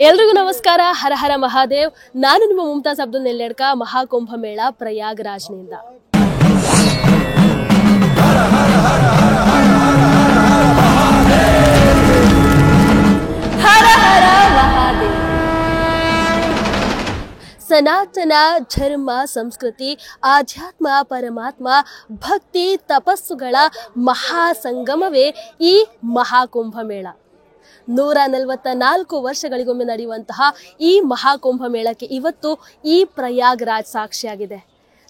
ಎಲ್ರಿಗೂ ನಮಸ್ಕಾರ. ಹರ ಹರ ಮಹಾದೇವ್. ನಾನು ನಿಮ್ಮ ಮುಮ್ತಾಜ್ ಅಬ್ದುಲ್ ನೆಲ್ಲೆಡ್ಕ, ಮಹಾಕುಂಭ ಮೇಳ ಪ್ರಯಾಗರಾಜ್ನಿಂದ. ಹರ ಹರ ಮಹಾದೇವ್. ಸನಾತನ ಧರ್ಮ, ಸಂಸ್ಕೃತಿ, ಆಧ್ಯಾತ್ಮ, ಪರಮಾತ್ಮ, ಭಕ್ತಿ, ತಪಸ್ಸುಗಳ ಮಹಾಸಂಗಮವೇ ಈ ಮಹಾಕುಂಭ ಮೇಳ. 144 ವರ್ಷಗಳಿಗೊಮ್ಮೆ ನಡೆಯುವಂತಹ ಈ ಮಹಾಕುಂಭ ಮೇಳಕ್ಕೆ ಇವತ್ತು ಈ ಪ್ರಯಾಗರಾಜ್ ಸಾಕ್ಷಿಯಾಗಿದೆ.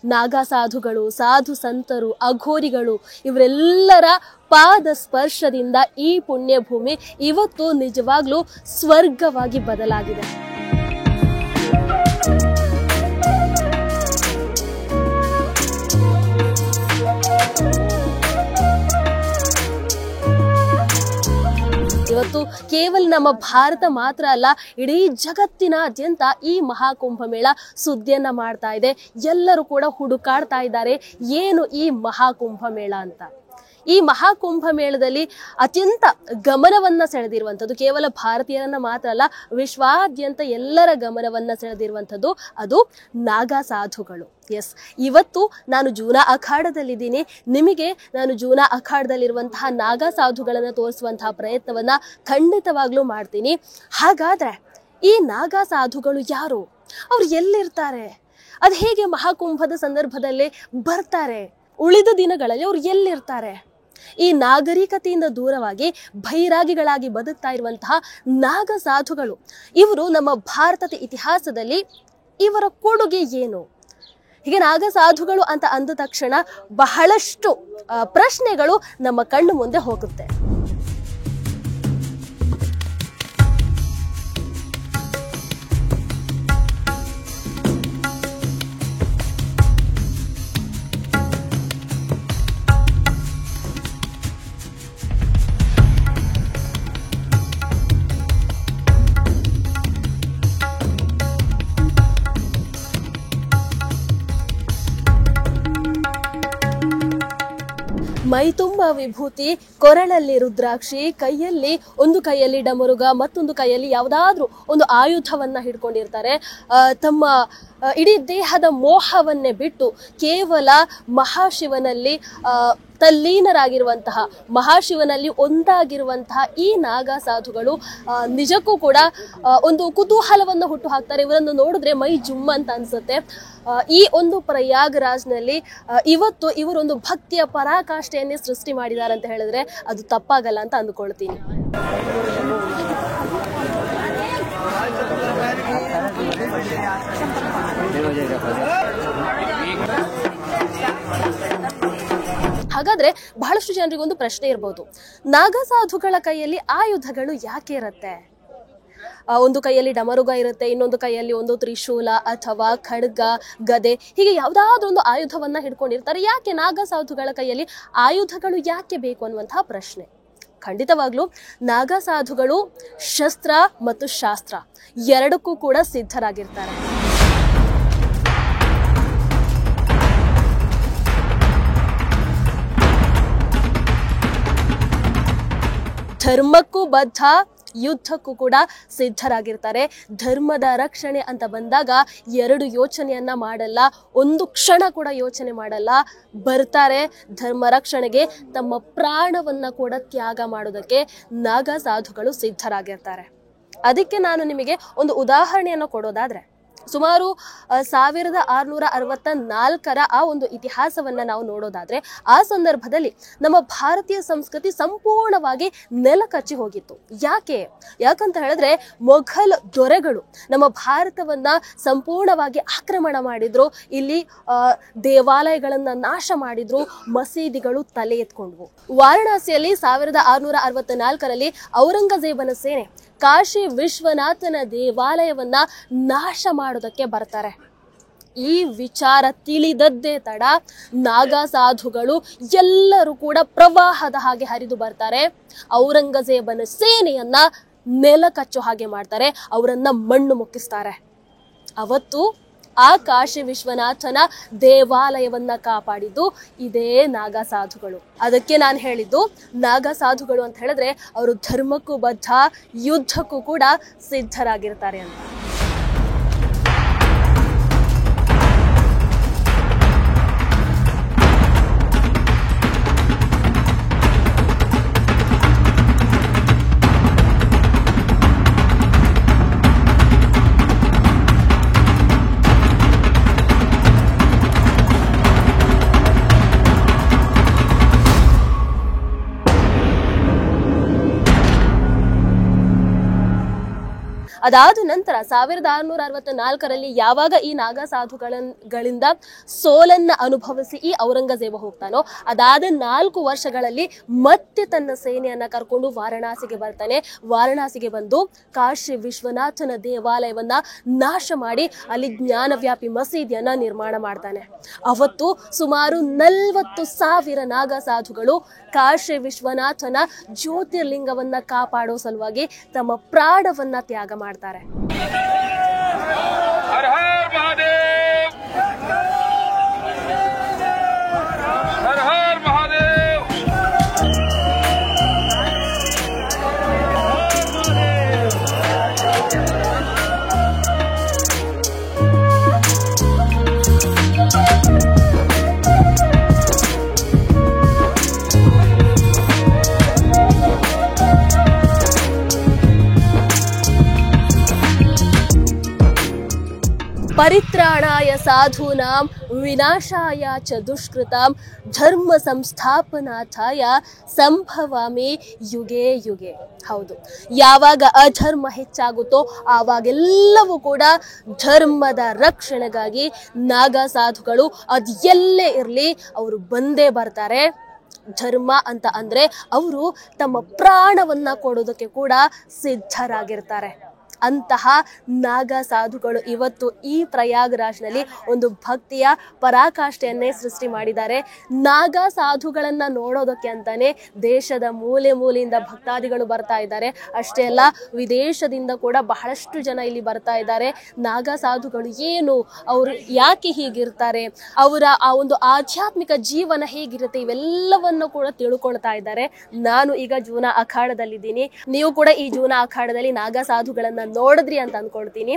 ನಾಗಾ ಸಾಧುಗಳು, ಸಾಧು ಸಂತರು, ಅಘೋರಿಗಳು ಇವರೆಲ್ಲರ ಪಾದ ಸ್ಪರ್ಶದಿಂದ ಈ ಪುಣ್ಯ ಭೂಮಿ ಇವತ್ತು ನಿಜವಾಗ್ಲೂ ಸ್ವರ್ಗವಾಗಿ ಬದಲಾಗಿದೆ. ಇವತ್ತು ಕೇವಲ ನಮ್ಮ ಭಾರತ ಮಾತ್ರ ಅಲ್ಲ, ಇಡೀ ಜಗತ್ತಿನಾದ್ಯಂತ ಈ ಮಹಾಕುಂಭ ಮೇಳ ಸುದ್ದಿಯನ್ನ ಮಾಡ್ತಾ ಇದೆ. ಎಲ್ಲರೂ ಕೂಡ ಹುಡುಕಾಡ್ತಾ ಇದ್ದಾರೆ ಏನು ಈ ಮಹಾಕುಂಭ ಮೇಳ ಅಂತ. ಈ ಮಹಾಕುಂಭ ಮೇಳದಲ್ಲಿ ಅತ್ಯಂತ ಗಮನವನ್ನ ಸೆಳೆದಿರುವಂಥದ್ದು ಕೇವಲ ಭಾರತೀಯರನ್ನ ಮಾತ್ರ ಅಲ್ಲ, ವಿಶ್ವಾದ್ಯಂತ ಎಲ್ಲರ ಗಮನವನ್ನ ಸೆಳೆದಿರುವಂಥದ್ದು ಅದು ನಾಗಾ ಸಾಧುಗಳು. ಎಸ್, ಇವತ್ತು ನಾನು ಜೂನಾ ಅಖಾಡದಲ್ಲಿದ್ದೀನಿ. ನಿಮಗೆ ನಾನು ಜೂನಾ ಅಖಾಡದಲ್ಲಿರುವಂತಹ ನಾಗಾ ಸಾಧುಗಳನ್ನು ತೋರಿಸುವಂತಹ ಪ್ರಯತ್ನವನ್ನ ಖಂಡಿತವಾಗ್ಲೂ ಮಾಡ್ತೀನಿ. ಹಾಗಾದ್ರೆ ಈ ನಾಗಾ ಸಾಧುಗಳು ಯಾರು? ಅವ್ರು ಎಲ್ಲಿರ್ತಾರೆ? ಅದು ಹೇಗೆ ಮಹಾಕುಂಭದ ಸಂದರ್ಭದಲ್ಲೇ ಬರ್ತಾರೆ? ಉಳಿದ ದಿನಗಳಲ್ಲಿ ಅವ್ರು ಎಲ್ಲಿರ್ತಾರೆ? ಈ ನಾಗರಿಕತೆಯಿಂದ ದೂರವಾಗಿ ಬೈರಾಗಿಗಳಾಗಿ ಬದುಕ್ತಾ ಇರುವಂತಹ ನಾಗ ಸಾಧುಗಳು, ಇವರು ನಮ್ಮ ಭಾರತದ ಇತಿಹಾಸದಲ್ಲಿ ಇವರ ಕೊಡುಗೆ ಏನು? ಹೀಗೆ ನಾಗ ಸಾಧುಗಳು ಅಂತ ಅಂದ ತಕ್ಷಣ ಬಹಳಷ್ಟು ಪ್ರಶ್ನೆಗಳು ನಮ್ಮ ಕಣ್ಣು ಮುಂದೆ ಹೋಗುತ್ತೆ. ಮೈ ತುಂಬ ವಿಭೂತಿ, ಕೊರಳಲ್ಲಿ ರುದ್ರಾಕ್ಷಿ, ಒಂದು ಕೈಯಲ್ಲಿ ಡಮರುಗ, ಮತ್ತೊಂದು ಕೈಯಲ್ಲಿ ಯಾವುದಾದ್ರೂ ಒಂದು ಆಯುಧವನ್ನ ಹಿಡ್ಕೊಂಡಿರ್ತಾರೆ. ತಮ್ಮ ಇಡೀ ದೇಹದ ಮೋಹವನ್ನೇ ಬಿಟ್ಟು ಕೇವಲ ಮಹಾಶಿವನಲ್ಲಿ ತಲ್ಲೀನರಾಗಿರುವಂತಹ, ಮಹಾಶಿವನಲ್ಲಿ ಒಂದಾಗಿರುವಂತಹ ಈ ನಾಗಾ ಸಾಧುಗಳು ನಿಜಕ್ಕೂ ಕೂಡ ಒಂದು ಕುತೂಹಲವನ್ನು ಹುಟ್ಟು ಹಾಕ್ತಾರೆ. ಇವರನ್ನು ನೋಡಿದ್ರೆ ಮೈ ಜುಮ್ ಅಂತ ಅನ್ಸುತ್ತೆ. ಈ ಒಂದು ಪ್ರಯಾಗರಾಜ್ನಲ್ಲಿ ಇವತ್ತು ಇವರೊಂದು ಭಕ್ತಿಯ ಪರಾಕಾಷ್ಠೆಯನ್ನೇ ಸೃಷ್ಟಿ ಮಾಡಿದ್ದಾರೆ ಅಂತ ಹೇಳಿದ್ರೆ ಅದು ತಪ್ಪಾಗಲ್ಲ ಅಂತ ಅಂದುಕೊಳ್ತೀನಿ. ಹಾಗಾದ್ರೆ ಬಹಳಷ್ಟು ಜನರಿಗೆ ಒಂದು ಪ್ರಶ್ನೆ ಇರಬಹುದು, ನಾಗಾ ಸಾಧುಗಳ ಕೈಯಲ್ಲಿ ಆಯುಧಗಳು ಯಾಕೆ ಇರುತ್ತೆ? ಒಂದು ಕೈಯಲ್ಲಿ ಡಮರುಗ ಇರುತ್ತೆ, ಇನ್ನೊಂದು ಕೈಯಲ್ಲಿ ಒಂದು ತ್ರಿಶೂಲ ಅಥವಾ ಖಡ್ಗ, ಗದೆ, ಹೀಗೆ ಯಾವುದಾದ್ರೂ ಒಂದು ಆಯುಧವನ್ನ ಹಿಡ್ಕೊಂಡಿರ್ತಾರೆ. ಯಾಕೆ ನಾಗಾ ಸಾಧುಗಳ ಕೈಯಲ್ಲಿ ಆಯುಧಗಳು ಯಾಕೆ ಬೇಕು ಅನ್ನುವಂತಹ ಪ್ರಶ್ನೆ. ಖಂಡಿತವಾಗ್ಲೂ ನಾಗಾ ಸಾಧುಗಳು ಶಸ್ತ್ರ ಮತ್ತು ಶಾಸ್ತ್ರ ಎರಡಕ್ಕೂ ಕೂಡ ಸಿದ್ಧರಾಗಿರ್ತಾರೆ. ಧರ್ಮಕ್ಕೂ ಬದ್ಧ, ಯುದ್ಧಕ್ಕೂ ಕೂಡ ಸಿದ್ಧರಾಗಿರ್ತಾರೆ. ಧರ್ಮದ ರಕ್ಷಣೆ ಅಂತ ಬಂದಾಗ ಎರಡು ಯೋಚನೆಯನ್ನ ಮಾಡಲ್ಲ, ಒಂದು ಕ್ಷಣ ಕೂಡ ಯೋಚನೆ ಮಾಡಲ್ಲ. ಬರ್ತಾರೆ ಧರ್ಮ ರಕ್ಷಣೆಗೆ, ತಮ್ಮ ಪ್ರಾಣವನ್ನ ಕೂಡ ತ್ಯಾಗ ಮಾಡೋದಕ್ಕೆ ನಾಗಾ ಸಾಧುಗಳು ಸಿದ್ಧರಾಗಿರ್ತಾರೆ. ಅದಕ್ಕೆ ನಾನು ನಿಮಗೆ ಒಂದು ಉದಾಹರಣೆಯನ್ನು ಕೊಡೋದಾದ್ರೆ, ಸುಮಾರು 1664 ಆ ಒಂದು ಇತಿಹಾಸವನ್ನ ನಾವು ನೋಡೋದಾದ್ರೆ, ಆ ಸಂದರ್ಭದಲ್ಲಿ ನಮ್ಮ ಭಾರತೀಯ ಸಂಸ್ಕೃತಿ ಸಂಪೂರ್ಣವಾಗಿ ನೆಲಕಚ್ಚಿ ಹೋಗಿತ್ತು. ಯಾಕಂತ ಹೇಳಿದ್ರೆ ಮೊಘಲ್ ದೊರೆಗಳು ನಮ್ಮ ಭಾರತವನ್ನ ಸಂಪೂರ್ಣವಾಗಿ ಆಕ್ರಮಣ ಮಾಡಿದ್ರು. ಇಲ್ಲಿ ದೇವಾಲಯಗಳನ್ನ ನಾಶ ಮಾಡಿದ್ರು, ಮಸೀದಿಗಳು ತಲೆ ಎತ್ಕೊಂಡ್ವು. ವಾರಣಾಸಿಯಲ್ಲಿ 1664 ಔರಂಗಜೇಬನ ಸೇನೆ ಕಾಶಿ ವಿಶ್ವನಾಥನ ದೇವಾಲಯವನ್ನ ನಾಶ ಮಾಡೋದಕ್ಕೆ ಬರ್ತಾರೆ. ಈ ವಿಚಾರ ತಿಳಿದದ್ದೇ ತಡ ನಾಗಾ ಸಾಧುಗಳು ಎಲ್ಲರೂ ಕೂಡ ಪ್ರವಾಹದ ಹಾಗೆ ಹರಿದು ಬರ್ತಾರೆ. ಔರಂಗಜೇಬನ ಸೇನೆಯನ್ನ ನೆಲ ಕಚ್ಚೋ ಹಾಗೆ ಮಾಡ್ತಾರೆ, ಅವರನ್ನ ಮಣ್ಣು ಮುಕ್ಕಿಸ್ತಾರೆ. ಅವತ್ತು ಆ ಕಾಶಿ ವಿಶ್ವನಾಥನ ದೇವಾಲಯವನ್ನ ಕಾಪಾಡಿದ್ದು ಇದೇ ನಾಗ ಸಾಧುಗಳು. ಅದಕ್ಕೆ ನಾನು ಹೇಳಿದ್ದು ನಾಗ ಸಾಧುಗಳು ಅಂತ ಹೇಳಿದ್ರೆ ಅವರು ಧರ್ಮಕ್ಕೂ ಬದ್ಧ, ಯುದ್ಧಕ್ಕೂ ಕೂಡ ಸಿದ್ಧರಾಗಿರ್ತಾರೆ ಅಂತ. ಅದಾದ ನಂತರ 1664ರಲ್ಲಿ ಯಾವಾಗ ಈ ನಾಗ ಸಾಧುಗಳಿಂದ ಸೋಲನ್ನ ಅನುಭವಿಸಿ ಈ ಔರಂಗಜೇಬ ಹೋಗ್ತಾನೋ, ಅದಾದ 4 ವರ್ಷಗಳಲ್ಲಿ ಮತ್ತೆ ತನ್ನ ಸೇನೆಯನ್ನ ಕರ್ಕೊಂಡು ವಾರಣಾಸಿಗೆ ಬರ್ತಾನೆ. ವಾರಣಾಸಿಗೆ ಬಂದು ಕಾಶಿ ವಿಶ್ವನಾಥನ ದೇವಾಲಯವನ್ನ ನಾಶ ಮಾಡಿ ಅಲ್ಲಿ ಜ್ಞಾನವ್ಯಾಪಿ ಮಸೀದಿಯನ್ನ ನಿರ್ಮಾಣ ಮಾಡ್ತಾನೆ. ಅವತ್ತು ಸುಮಾರು 40,000 ನಾಗ ಸಾಧುಗಳು ಕಾಶಿ ವಿಶ್ವನಾಥನ ಜ್ಯೋತಿರ್ಲಿಂಗವನ್ನ ಕಾಪಾಡೋ ಸಲುವಾಗಿ ತಮ್ಮ ಪ್ರಾಣವನ್ನ ತ್ಯಾಗ ಮಾಡ್ತಾರೆ. ಹರ ಹರ ಮಹಾದೇವ್, ಹರ ಹರ ಮಹಾದೇವ್. ಪರಿತ್ರಾಣಾಯ ಸಾಧೂನಾಂ ವಿನಾಶಾಯ ಚ ದುಷ್ಕೃತಾಂ ಧರ್ಮ ಸಂಸ್ಥಾಪನಾಥಾಯ ಸಂಭವಾಮಿ ಯುಗೆ ಯುಗೆ. ಹೌದು, ಯಾವಾಗ ಅಧರ್ಮ ಹೆಚ್ಚಾಗುತ್ತೋ ಆವಾಗೆಲ್ಲವೂ ಕೂಡ ಧರ್ಮದ ರಕ್ಷಣೆಗಾಗಿ ನಾಗ ಸಾಧುಗಳು ಅದು ಎಲ್ಲೇ ಇರಲಿ ಅವರು ಬಂದೇ ಬರ್ತಾರೆ. ಧರ್ಮ ಅಂತ ಅಂದ್ರೆ ಅವರು ತಮ್ಮ ಪ್ರಾಣವನ್ನ ಕೊಡೋದಕ್ಕೆ ಕೂಡ ಸಿದ್ಧರಾಗಿರ್ತಾರೆ. ಅಂತಹ ನಾಗ ಸಾಧುಗಳು ಇವತ್ತು ಈ ಪ್ರಯಾಗರಾಜ್ನಲ್ಲಿ ಒಂದು ಭಕ್ತಿಯ ಪರಾಕಾಷ್ಠೆಯನ್ನೇ ಸೃಷ್ಟಿ ಮಾಡಿದ್ದಾರೆ. ನಾಗ ಸಾಧುಗಳನ್ನ ನೋಡೋದಕ್ಕೆ ಅಂತಾನೆ ದೇಶದ ಮೂಲೆ ಮೂಲೆಯಿಂದ ಭಕ್ತಾದಿಗಳು ಬರ್ತಾ ಇದ್ದಾರೆ. ಅಷ್ಟೇ ಅಲ್ಲ, ವಿದೇಶದಿಂದ ಕೂಡ ಬಹಳಷ್ಟು ಜನ ಇಲ್ಲಿ ಬರ್ತಾ ಇದ್ದಾರೆ. ನಾಗ ಸಾಧುಗಳು ಏನು, ಅವರು ಯಾಕೆ ಹೀಗಿರ್ತಾರೆ, ಅವರ ಆ ಒಂದು ಆಧ್ಯಾತ್ಮಿಕ ಜೀವನ ಹೇಗಿರುತ್ತೆ, ಇವೆಲ್ಲವನ್ನು ಕೂಡ ತಿಳ್ಕೊಳ್ತಾ ಇದ್ದಾರೆ. ನಾನು ಈಗ ಜೂನಾ ಅಖಾಡದಲ್ಲಿದ್ದೀನಿ. ನೀವು ಕೂಡ ಈ ಜೂನಾ ಅಖಾಡದಲ್ಲಿ ನಾಗ ಸಾಧುಗಳನ್ನ ನೋಡಿದ್ರಿ ಅಂತ ಅನ್ಕೊಳ್ತೀನಿ.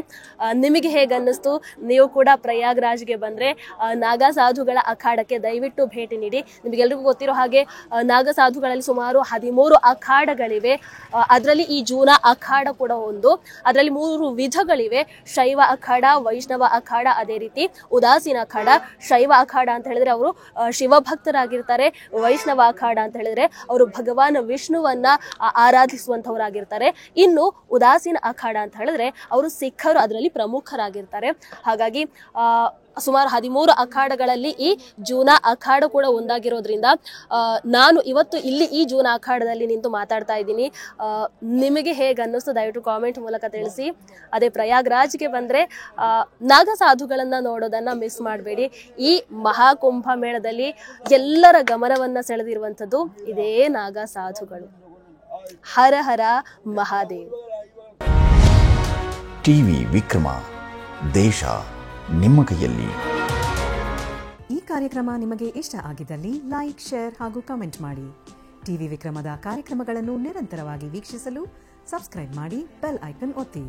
ನಿಮಗೆ ಹೇಗೆ ಅನ್ನಿಸ್ತು? ನೀವು ಕೂಡ ಪ್ರಯಾಗ್ರಾಜ್ಗೆ ಬಂದ್ರೆ ನಾಗ ಸಾಧುಗಳ ಅಖಾಡಕ್ಕೆ ದಯವಿಟ್ಟು ಭೇಟಿ ನೀಡಿ. ನಿಮಗೆಲ್ರಿಗೂ ಗೊತ್ತಿರೋ ಹಾಗೆ ನಾಗ ಸಾಧುಗಳಲ್ಲಿ ಸುಮಾರು 13 ಅಖಾಡಗಳಿವೆ. ಅದರಲ್ಲಿ ಈ ಜೂನಾ ಅಖಾಡ ಕೂಡ ಒಂದು. ಅದರಲ್ಲಿ 3 ವಿಧಗಳಿವೆ: ಶೈವ ಅಖಾಡ, ವೈಷ್ಣವ ಅಖಾಡ, ಅದೇ ರೀತಿ ಉದಾಸೀನ ಅಖಾಡ. ಶೈವ ಅಖಾಡ ಅಂತ ಹೇಳಿದ್ರೆ ಅವರು ಶಿವಭಕ್ತರಾಗಿರ್ತಾರೆ. ವೈಷ್ಣವ ಅಖಾಡ ಅಂತ ಹೇಳಿದ್ರೆ ಅವರು ಭಗವಾನ್ ವಿಷ್ಣುವನ್ನ ಆರಾಧಿಸುವಂತವರಾಗಿರ್ತಾರೆ. ಇನ್ನು ಉದಾಸೀನ ಅಖಾಡ ಅಂತ ಹೇಳಿದ್ರೆ ಅವರು ಸಿಖ್ಖರು ಅದರಲ್ಲಿ ಪ್ರಮುಖರಾಗಿರ್ತಾರೆ. ಹಾಗಾಗಿ ಸುಮಾರು 13 ಅಖಾಡಗಳಲ್ಲಿ ಈ ಜೂನಾ ಅಖಾಡ ಕೂಡ ಒಂದಾಗಿರೋದ್ರಿಂದ ನಾನು ಇವತ್ತು ಇಲ್ಲಿ ಈ ಜೂನಾ ಅಖಾಡದಲ್ಲಿ ನಿಂತು ಮಾತಾಡ್ತಾ ಇದ್ದೀನಿ. ನಿಮಗೆ ಹೇಗೆ ಅನ್ನಿಸ್ತು ದಯವಿಟ್ಟು ಕಾಮೆಂಟ್ ಮೂಲಕ ತಿಳಿಸಿ. ಅದೇ ಪ್ರಯಾಗ್ರಾಜ್ಗೆ ಬಂದರೆ ನಾಗ ಸಾಧುಗಳನ್ನು ನೋಡೋದನ್ನು ಮಿಸ್ ಮಾಡಬೇಡಿ. ಈ ಮಹಾಕುಂಭ ಮೇಳದಲ್ಲಿ ಎಲ್ಲರ ಗಮನವನ್ನು ಸೆಳೆದಿರುವಂಥದ್ದು ಇದೇ ನಾಗ ಸಾಧುಗಳು. ಹರ ಹರ ಮಹಾದೇವ್. ಟಿವಿ ವಿಕ್ರಮ, ದೇಶ ನಿಮ್ಮ ಕೈಯಲ್ಲಿ. ಈ ಕಾರ್ಯಕ್ರಮ ನಿಮಗೆ ಇಷ್ಟ ಆಗಿದ್ದಲ್ಲಿ ಲೈಕ್, ಶೇರ್ ಹಾಗೂ ಕಮೆಂಟ್ ಮಾಡಿ. ಟಿವಿ ವಿಕ್ರಮದ ಕಾರ್ಯಕ್ರಮಗಳನ್ನು ನಿರಂತರವಾಗಿ ವೀಕ್ಷಿಸಲು ಸಬ್ಸ್ಕ್ರೈಬ್ ಮಾಡಿ, ಬೆಲ್ ಐಕನ್ ಒತ್ತಿ.